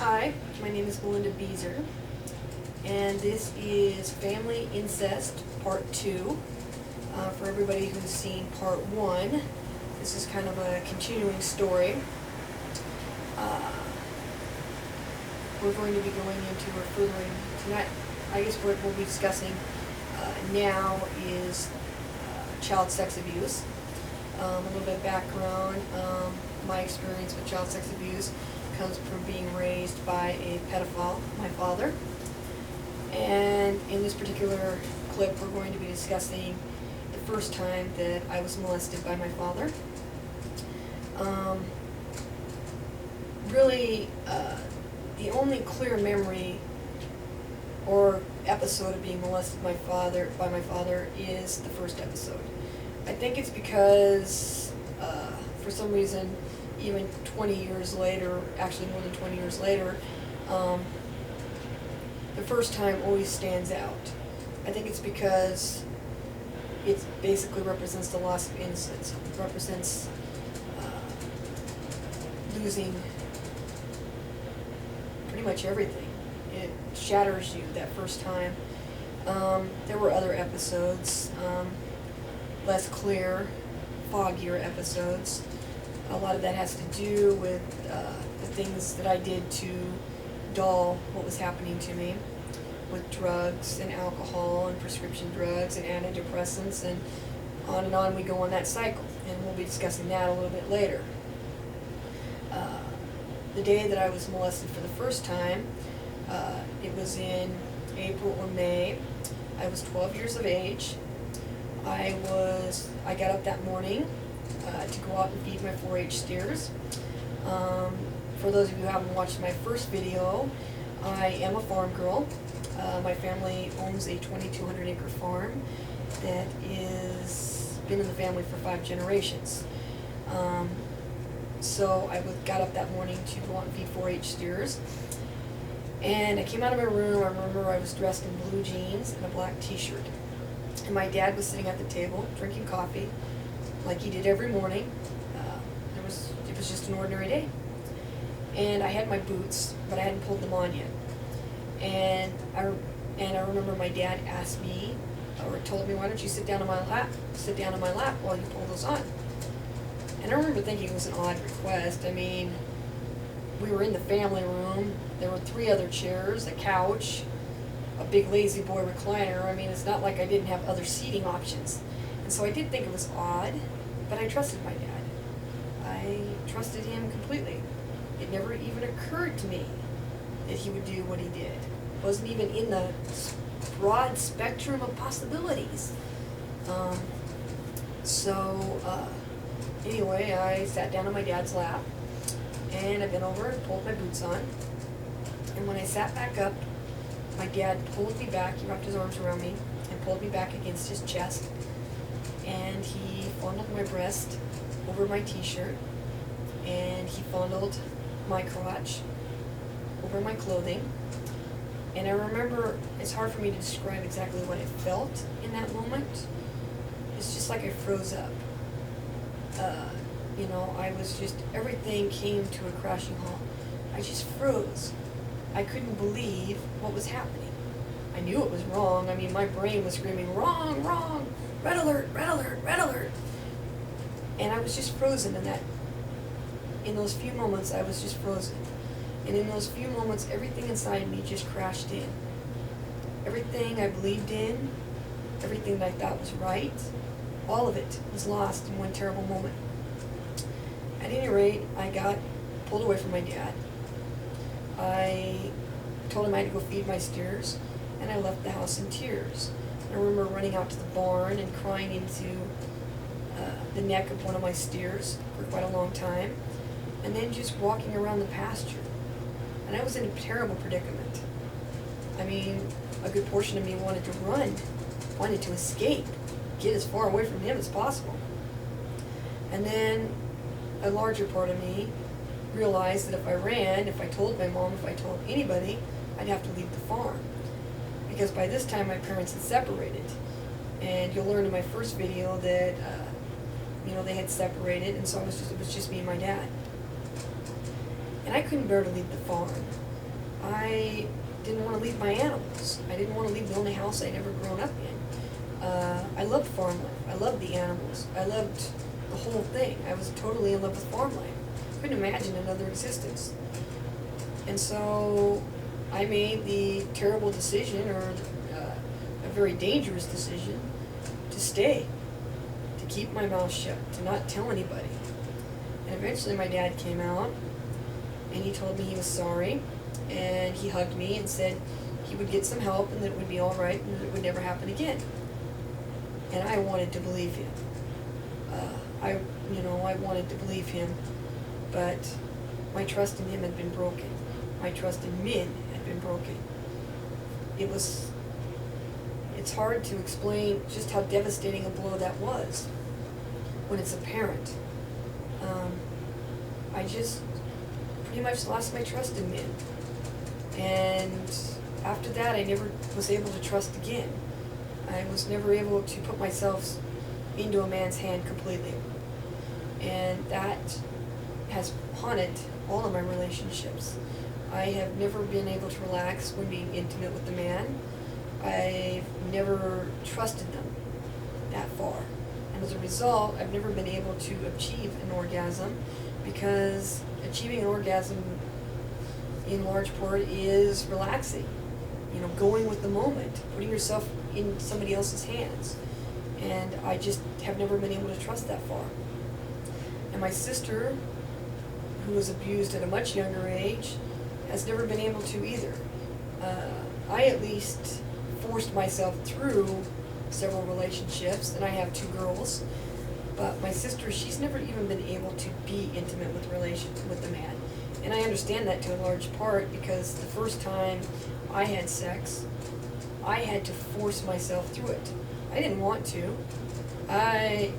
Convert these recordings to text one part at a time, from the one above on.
Hi, my name is Melinda Beezer, and this is Family Incest Part 2. For everybody who's seen Part 1, this is kind of a continuing story. We're going to be going into or furthering tonight. I guess what we'll be discussing now is child sex abuse. A little bit of background. My experience with child sex abuse comes from being raised by a pedophile, my father. And in this particular clip, we're going to be discussing the first time that I was molested by my father. Really, the only clear memory or episode of being molested by my father is the first episode. I think it's because, for some reason, even 20 years later, actually more than 20 years later, the first time always stands out. I think it's because it basically represents the loss of innocence. It represents losing pretty much everything. It shatters you that first time. There were other episodes, less clear, foggier episodes. A lot of that has to do with the things that I did to dull what was happening to me with drugs and alcohol and prescription drugs and antidepressants, and on we go on that cycle, and we'll be discussing that a little bit later. The day that I was molested for the first time, it was in April or May. I was 12 years of age. I got up that morning to go out and feed my 4-H steers. For those of you who haven't watched my first video, I am a farm girl. My family owns a 2,200 acre farm that is been in the family for 5 generations. So I got up that morning to go out and feed 4-H steers. And I came out of my room. I remember I was dressed in blue jeans and a black t-shirt. And my dad was sitting at the table drinking coffee like he did every morning. It was just an ordinary day. And I had my boots, but I hadn't pulled them on yet. And I remember my dad asked me, or told me, why don't you sit down on my lap while you pull those on. And I remember thinking it was an odd request. I mean, we were in the family room. There were 3 other chairs, a couch, a big lazy boy recliner. I mean, it's not like I didn't have other seating options. And so I did think it was odd, but I trusted my dad. I trusted him completely. It never even occurred to me that he would do what he did. It wasn't even in the broad spectrum of possibilities. Anyway, I sat down on my dad's lap, and I bent over and pulled my boots on. And when I sat back up, my dad pulled me back. He wrapped his arms around me and pulled me back against his chest. And he fondled my breast over my t-shirt, and he fondled my crotch over my clothing. And I remember, it's hard for me to describe exactly what I felt in that moment. It's just like I froze up. I was just, everything came to a crashing halt. I just froze. I couldn't believe what was happening. I knew it was wrong. I mean, my brain was screaming, wrong, wrong, red alert, red alert, red alert. And I was just frozen in those few moments, I was just frozen. And in those few moments, everything inside me just crashed in. Everything I believed in, everything that I thought was right, all of it was lost in one terrible moment. At any rate, I got pulled away from my dad. I told him I had to go feed my steers, and I left the house in tears. I remember running out to the barn and crying into the neck of one of my steers for quite a long time, and then just walking around the pasture. And I was in a terrible predicament. I mean, a good portion of me wanted to run, wanted to escape, get as far away from him as possible. And then a larger part of me realized that if I ran, if I told my mom, if I told anybody, I'd have to leave the farm. Because by this time my parents had separated. And you'll learn in my first video that they had separated, and so it was just me and my dad. And I couldn't bear to leave the farm. I didn't want to leave my animals. I didn't want to leave the only house I'd ever grown up in. I loved farm life. I loved the animals. I loved the whole thing. I was totally in love with farm life. Couldn't imagine another existence. And so I made the terrible decision, or a very dangerous decision, to stay, to keep my mouth shut, to not tell anybody. And eventually my dad came out, and he told me he was sorry, and he hugged me and said he would get some help and that it would be all right and that it would never happen again. And I wanted to believe him. I wanted to believe him, but my trust in him had been broken. My trust in men had been broken. It's hard to explain just how devastating a blow that was when it's apparent. I just pretty much lost my trust in men. And after that, I never was able to trust again. I was never able to put myself into a man's hand completely. And that has haunted all of my relationships. I have never been able to relax when being intimate with a man. I've never trusted them that far. And as a result, I've never been able to achieve an orgasm, because achieving an orgasm in large part is relaxing. Going with the moment, putting yourself in somebody else's hands. And I just have never been able to trust that far. And my sister, who was abused at a much younger age, has never been able to either. I at least forced myself through several relationships, and I have 2 girls. But my sister, she's never even been able to be intimate with the man. And I understand that to a large part, because the first time I had sex, I had to force myself through it. I didn't want to. I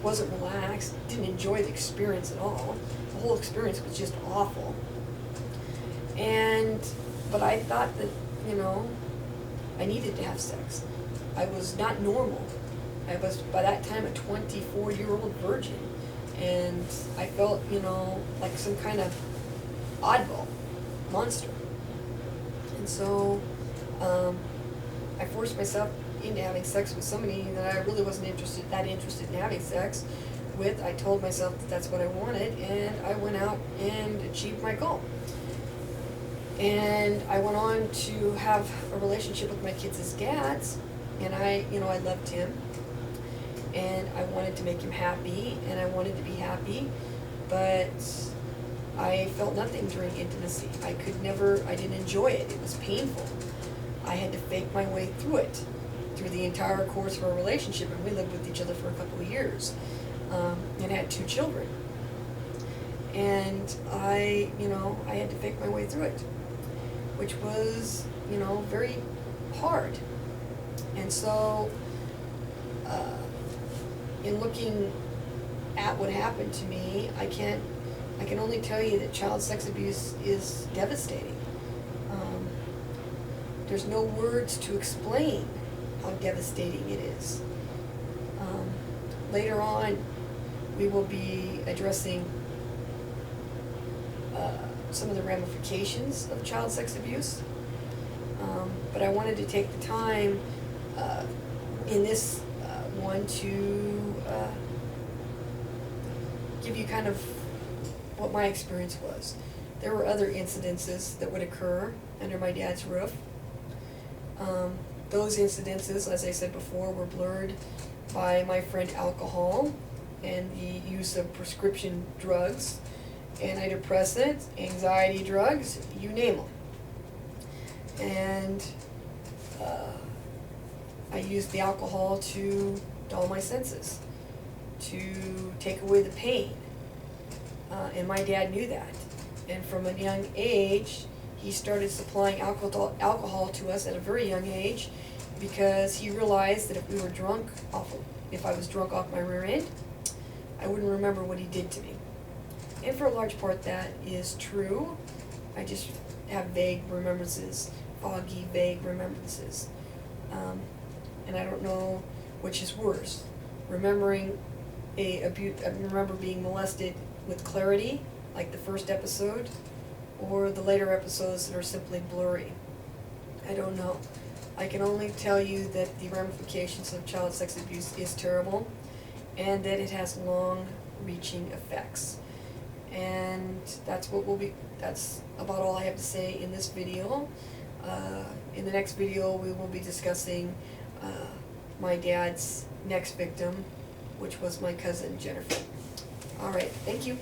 wasn't relaxed, didn't enjoy the experience at all. The whole experience was just awful. But I thought that, I needed to have sex. I was not normal. I was, by that time, a 24-year-old virgin. And I felt, like some kind of oddball, monster. And so, I forced myself into having sex with somebody that I really wasn't interested in having sex with. I told myself that that's what I wanted, and I went out and achieved my goal. And I went on to have a relationship with my kids' dads, and I loved him, and I wanted to make him happy, and I wanted to be happy, but I felt nothing during intimacy. I didn't enjoy it. It was painful. I had to fake my way through it, through the entire course of our relationship, and we lived with each other for a couple of years, and had 2 children. And I had to fake my way through it, which was, very hard. And so, in looking at what happened to me, I can only tell you that child sex abuse is devastating. There's no words to explain how devastating it is. Later on, we will be addressing some of the ramifications of child sex abuse. But I wanted to take the time in this one to give you kind of what my experience was. There were other incidences that would occur under my dad's roof. Those incidences, as I said before, were blurred by my friend alcohol and the use of prescription drugs, antidepressants, anxiety drugs, you name them. And I used the alcohol to dull my senses, to take away the pain. And my dad knew that. And from a young age, he started supplying alcohol to us at a very young age, because he realized that if I was drunk off my rear end, I wouldn't remember what he did to me. And for a large part, that is true. I just have vague remembrances, foggy, vague remembrances. And I don't know which is worse. I remember being molested with clarity, like the first episode, or the later episodes that are simply blurry. I don't know. I can only tell you that the ramifications of child sex abuse is terrible, and that it has long-reaching effects. And that's about all I have to say in this video. In the next video, we will be discussing my dad's next victim, which was my cousin Jennifer. All right, thank you.